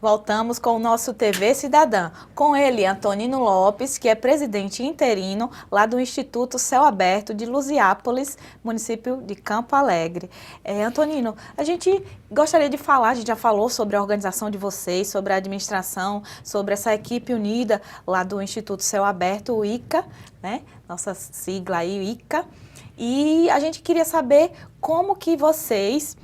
Voltamos com o nosso TV Cidadã. Com ele, Antonino Lopes, que é presidente interino lá do Instituto Céu Aberto de Luziápolis, município de Campo Alegre. Antonino, a gente gostaria de falar, a gente já falou sobre a organização de vocês, sobre a administração, sobre essa equipe unida lá do Instituto Céu Aberto, o ICA, né? Nossa sigla aí, ICA. E a gente queria saber como que vocês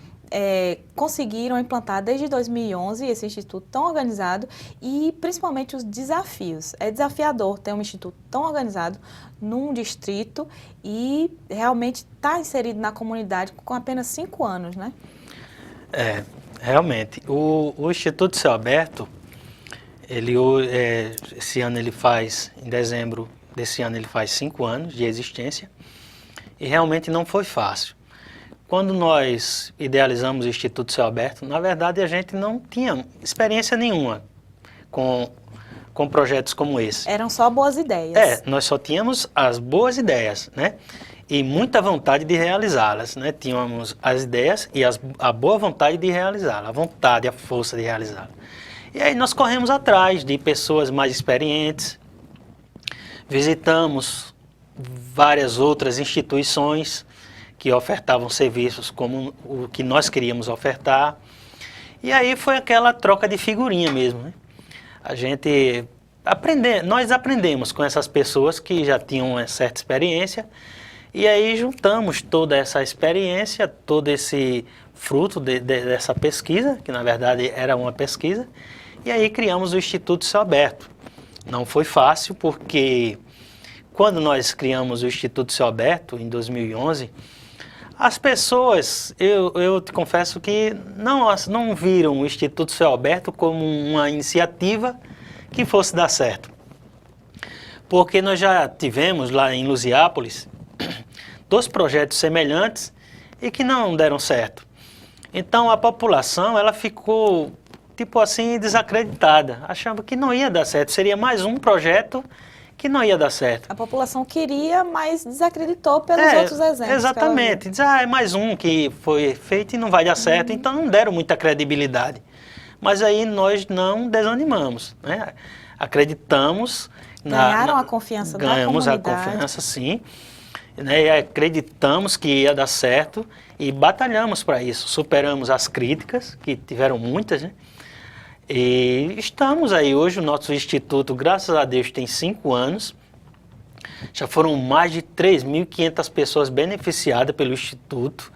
conseguiram implantar desde 2011 esse instituto tão organizado e principalmente os desafios. É desafiador ter um instituto tão organizado num distrito e realmente estar inserido na comunidade com apenas 5 anos, né? Realmente. O Instituto Céu Aberto, esse ano ele faz, em dezembro desse ano ele faz 5 anos de existência e realmente não foi fácil. Quando nós idealizamos o Instituto Céu Aberto, na verdade a gente não tinha experiência nenhuma com projetos como esse. Eram só boas ideias. Nós só tínhamos as boas ideias, né? E muita vontade de realizá-las, né? Tínhamos as ideias e a boa vontade de realizá-las, a vontade, a força de realizá-las. E aí nós corremos atrás de pessoas mais experientes, visitamos várias outras instituições que ofertavam serviços como o que nós queríamos ofertar. E aí foi aquela troca de figurinha mesmo, né? Nós aprendemos com essas pessoas que já tinham uma certa experiência e aí juntamos toda essa experiência, todo esse fruto dessa pesquisa, que na verdade era uma pesquisa, e aí criamos o Instituto Céu Aberto. Não foi fácil porque quando nós criamos o Instituto Céu Aberto em 2011, as pessoas, eu te confesso que não viram o Instituto Céu Aberto como uma iniciativa que fosse dar certo. Porque nós já tivemos lá em Luziápolis 2 projetos semelhantes e que não deram certo. Então a população ela ficou tipo assim desacreditada, achando que não ia dar certo, seria mais um projeto que não ia dar certo. A população queria, mas desacreditou pelos outros exemplos. Exatamente. Diz, é mais um que foi feito e não vai dar certo, então não deram muita credibilidade. Mas aí nós não desanimamos, né? Acreditamos. Ganharam a confiança da comunidade. Ganhamos a confiança, sim. Né? E acreditamos que ia dar certo e batalhamos para isso. Superamos as críticas, que tiveram muitas, né? E estamos aí hoje, o nosso instituto, graças a Deus, tem 5 anos. Já foram mais de 3.500 pessoas beneficiadas pelo instituto.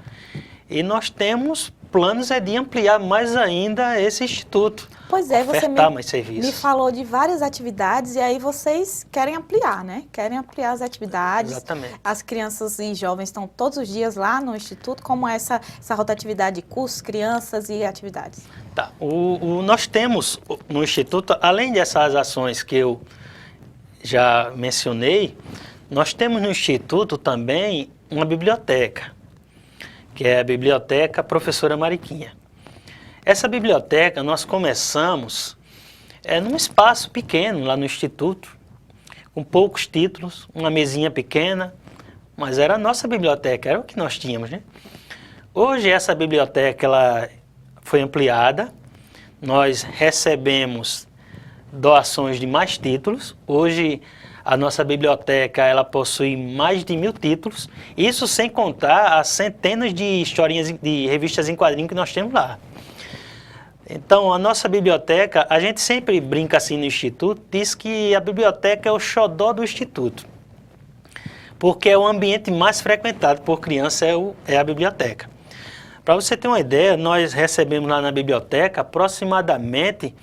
E nós temos planos de ampliar mais ainda esse instituto. Pois é, você mais serviços. me falou de várias atividades e aí vocês querem ampliar, né? Querem ampliar as atividades. Exatamente. As crianças e jovens estão todos os dias lá no instituto. Como é essa rotatividade de cursos, crianças e atividades? Tá. Nós temos no Instituto, além dessas ações que eu já mencionei, nós temos no Instituto também uma biblioteca, que é a Biblioteca Professora Mariquinha. Essa biblioteca nós começamos num espaço pequeno lá no Instituto, com poucos títulos, uma mesinha pequena, mas era a nossa biblioteca, era o que nós tínhamos, né? Hoje essa biblioteca ela foi ampliada, nós recebemos doações de mais títulos. Hoje a nossa biblioteca ela possui mais de 1.000 títulos, isso sem contar as centenas de historinhas de revistas em quadrinhos que nós temos lá. Então a nossa biblioteca, a gente sempre brinca assim no Instituto, diz que a biblioteca é o xodó do Instituto, porque é o ambiente mais frequentado por criança é a biblioteca. Para você ter uma ideia, nós recebemos lá na biblioteca aproximadamente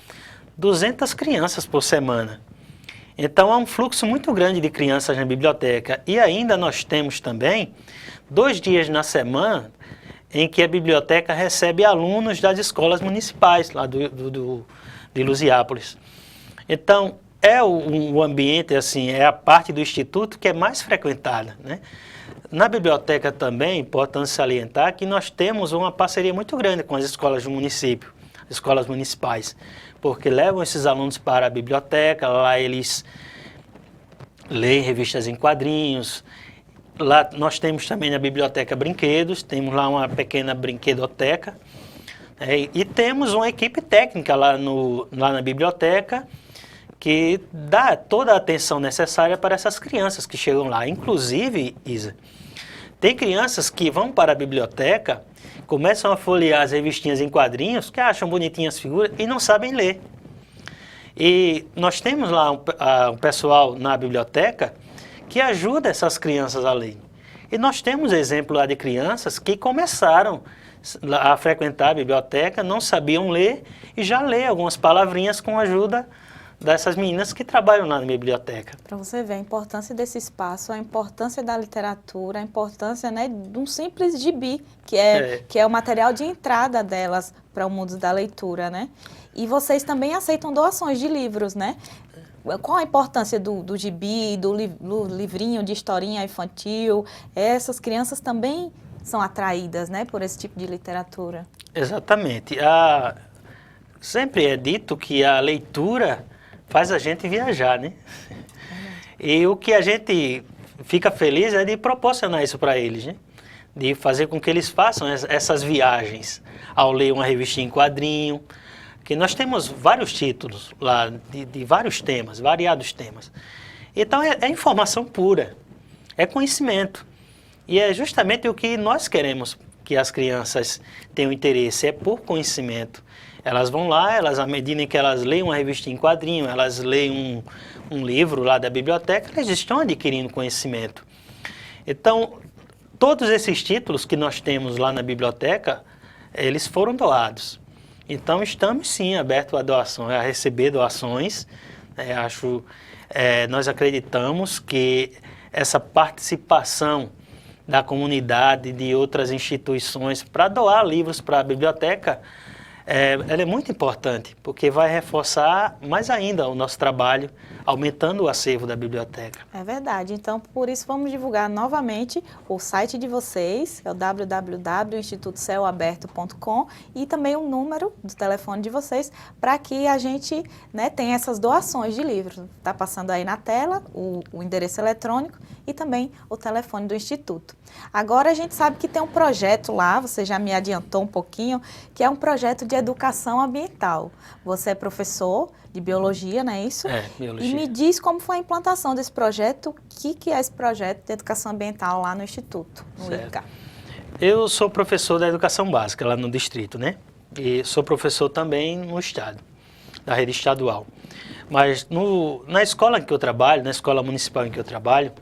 200 crianças por semana. Então há um fluxo muito grande de crianças na biblioteca. E ainda nós temos também 2 dias na semana em que a biblioteca recebe alunos das escolas municipais lá de Luziápolis. Então o ambiente, assim, é a parte do Instituto que é mais frequentada, né? Na biblioteca também, é importante salientar que nós temos uma parceria muito grande com as escolas do município, escolas municipais, porque levam esses alunos para a biblioteca, lá eles leem revistas em quadrinhos. Lá nós temos também na biblioteca brinquedos, temos lá uma pequena brinquedoteca, E temos uma equipe técnica lá na biblioteca que dá toda a atenção necessária para essas crianças que chegam lá. Inclusive, Isa, tem crianças que vão para a biblioteca, começam a folhear as revistinhas em quadrinhos, que acham bonitinhas as figuras e não sabem ler. E nós temos lá um pessoal na biblioteca que ajuda essas crianças a ler. E nós temos exemplo lá de crianças que começaram a frequentar a biblioteca, não sabiam ler e já lê algumas palavrinhas com a ajuda dessas meninas que trabalham lá na biblioteca. Para você ver a importância desse espaço, a importância da literatura, a importância, né, de um simples gibi, que é o material de entrada delas para o mundo da leitura, né? E vocês também aceitam doações de livros, né? Qual a importância do gibi, do livrinho de historinha infantil? Essas crianças também são atraídas, né, por esse tipo de literatura. Exatamente. Sempre é dito que a leitura faz a gente viajar, né? E o que a gente fica feliz é de proporcionar isso para eles, né? De fazer com que eles façam essas viagens ao ler uma revistinha em quadrinho, que nós temos vários títulos lá, de vários temas, variados temas. Então é informação pura, é conhecimento. E é justamente o que nós queremos que as crianças tenham interesse, é por conhecimento. Elas vão lá, à medida que elas leem uma revista em quadrinho, elas leem um livro lá da biblioteca, elas estão adquirindo conhecimento. Então, todos esses títulos que nós temos lá na biblioteca, eles foram doados. Então, estamos sim abertos a doações, a receber doações. Nós acreditamos que essa participação da comunidade, de outras instituições, para doar livros para a biblioteca, ela é muito importante, porque vai reforçar mais ainda o nosso trabalho, aumentando o acervo da biblioteca. É verdade. Então, por isso, vamos divulgar novamente o site de vocês, que é o www.institutoceloaberto.com, e também o número do telefone de vocês, para que a gente, né, tenha essas doações de livros. Está passando aí na tela o endereço eletrônico e também o telefone do Instituto. Agora, a gente sabe que tem um projeto lá, você já me adiantou um pouquinho, que é um projeto de educação ambiental. Você é professor de biologia, não é isso? Biologia. E me diz como foi a implantação desse projeto, o que é esse projeto de educação ambiental lá no Instituto, no IFCA. Eu sou professor da educação básica lá no distrito, né? E sou professor também no estado, da rede estadual. Mas na escola em que eu trabalho, na escola municipal em que eu trabalho,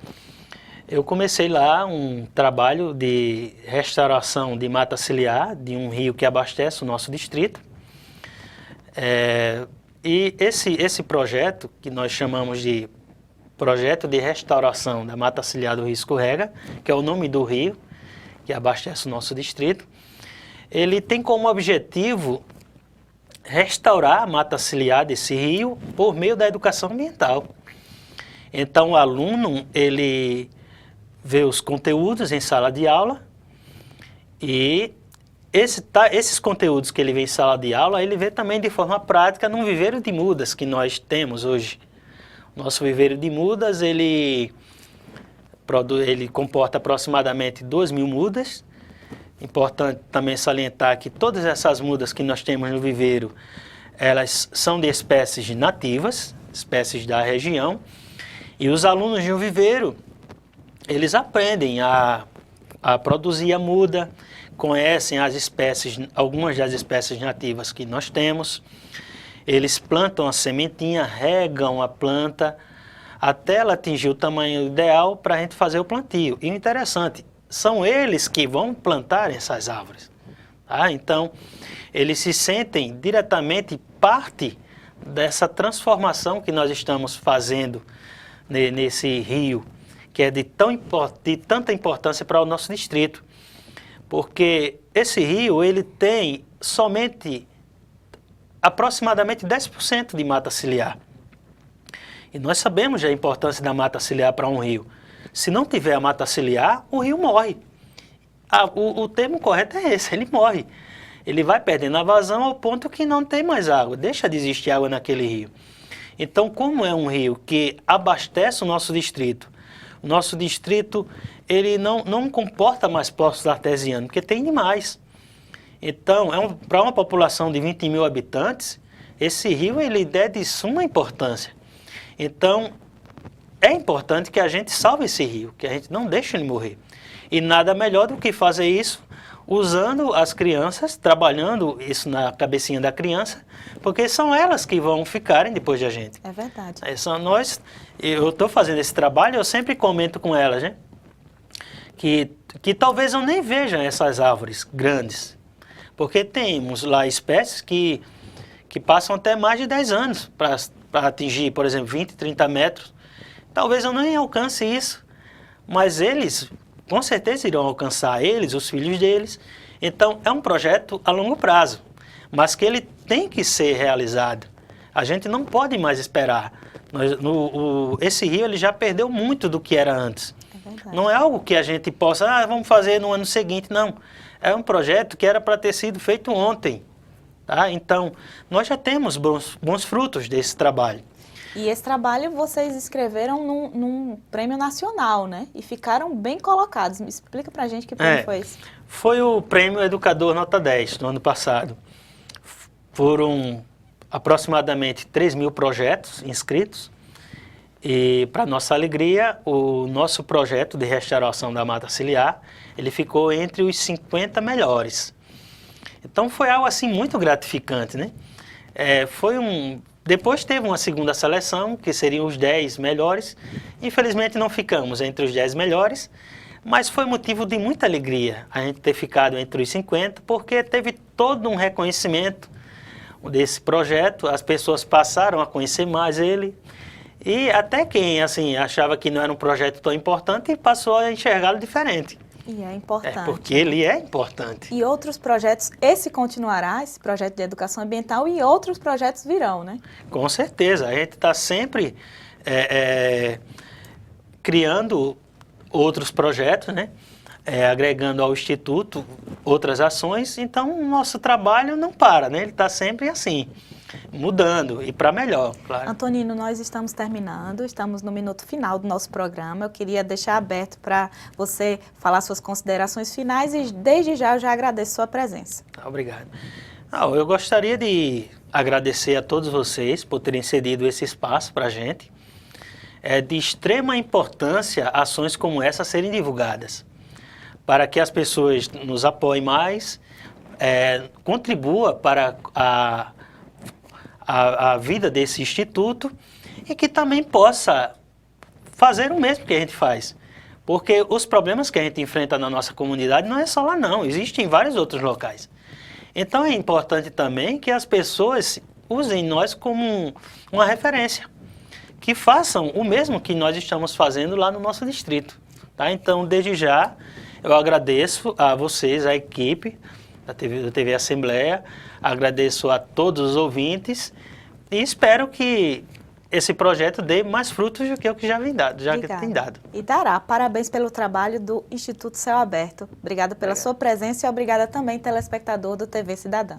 eu comecei lá um trabalho de restauração de mata ciliar, de um rio que abastece o nosso distrito. E esse projeto, que nós chamamos de Projeto de Restauração da Mata Ciliar do Rio Escorrega, que é o nome do rio que abastece o nosso distrito, ele tem como objetivo restaurar a mata ciliar desse rio por meio da educação ambiental. Então, o aluno, ele vê os conteúdos em sala de aula e esses conteúdos que ele vê em sala de aula, ele vê também de forma prática num viveiro de mudas que nós temos hoje. Nosso viveiro de mudas, ele comporta aproximadamente 2.000 mudas. Importante também salientar que todas essas mudas que nós temos no viveiro, elas são de espécies nativas, espécies da região, e os alunos de um viveiro, eles aprendem a produzir a muda, conhecem as espécies, algumas das espécies nativas que nós temos. Eles plantam a sementinha, regam a planta, até ela atingir o tamanho ideal para a gente fazer o plantio. E o interessante, são eles que vão plantar essas árvores. Tá? Então, eles se sentem diretamente parte dessa transformação que nós estamos fazendo nesse rio, que é de tanta importância para o nosso distrito. Porque esse rio, ele tem somente aproximadamente 10% de mata ciliar. E nós sabemos a importância da mata ciliar para um rio. Se não tiver a mata ciliar, o rio morre. O termo correto é esse, ele morre. Ele vai perdendo a vazão ao ponto que não tem mais água, deixa de existir água naquele rio. Então, como é um rio que abastece o nosso distrito ele não comporta mais poços artesianos, porque tem demais. Então, para uma população de 20 mil habitantes, esse rio ele é de suma importância. Então, é importante que a gente salve esse rio, que a gente não deixe ele morrer. E nada melhor do que fazer isso usando as crianças, trabalhando isso na cabecinha da criança, porque são elas que vão ficarem depois de gente. É verdade. Eu estou fazendo esse trabalho, eu sempre comento com elas, né? Que talvez eu nem veja essas árvores grandes, porque temos lá espécies que passam até mais de 10 anos para atingir, por exemplo, 20, 30 metros. Talvez eu nem alcance isso, mas eles com certeza irão alcançar, os filhos deles. Então é um projeto a longo prazo, mas que ele tem que ser realizado. A gente não pode mais esperar. Esse rio ele já perdeu muito do que era antes. Não é algo que a gente possa, vamos fazer no ano seguinte, não. É um projeto que era para ter sido feito ontem. Tá? Então, nós já temos bons frutos desse trabalho. E esse trabalho vocês escreveram num prêmio nacional, né? E ficaram bem colocados. Me explica pra gente que prêmio foi esse. Foi o Prêmio Educador Nota 10, no ano passado. Foram aproximadamente 3 mil projetos inscritos. E, para nossa alegria, o nosso projeto de restauração da mata ciliar, ele ficou entre os 50 melhores. Então, foi algo assim muito gratificante, né? Depois teve uma segunda seleção, que seriam os 10 melhores. Infelizmente não ficamos entre os 10 melhores, mas foi motivo de muita alegria a gente ter ficado entre os 50, porque teve todo um reconhecimento desse projeto, as pessoas passaram a conhecer mais ele, e até quem assim, achava que não era um projeto tão importante passou a enxergá-lo diferente. E é importante. Porque ele é importante. E outros projetos, esse continuará, esse projeto de educação ambiental, e outros projetos virão, né? Com certeza, a gente está sempre criando outros projetos, né? Agregando ao Instituto outras ações, então o nosso trabalho não para, né? Ele está sempre assim, mudando e para melhor, claro. Antonino, nós estamos terminando, estamos no minuto final do nosso programa. Eu queria deixar aberto para você falar suas considerações finais e desde já eu já agradeço sua presença. Obrigado. Eu gostaria de agradecer a todos vocês por terem cedido esse espaço para a gente. É de extrema importância ações como essa serem divulgadas, para que as pessoas nos apoiem mais, contribua para a vida desse instituto e que também possa fazer o mesmo que a gente faz. Porque os problemas que a gente enfrenta na nossa comunidade não é só lá não, existem em vários outros locais. Então é importante também que as pessoas usem nós como uma referência, que façam o mesmo que nós estamos fazendo lá no nosso distrito. Tá? Então, desde já, eu agradeço a vocês, a equipe da TV Assembleia, agradeço a todos os ouvintes e espero que esse projeto dê mais frutos do que o que já tem dado. E dará. Parabéns pelo trabalho do Instituto Céu Aberto. Obrigada pela sua presença e obrigada também, telespectador do TV Cidadã.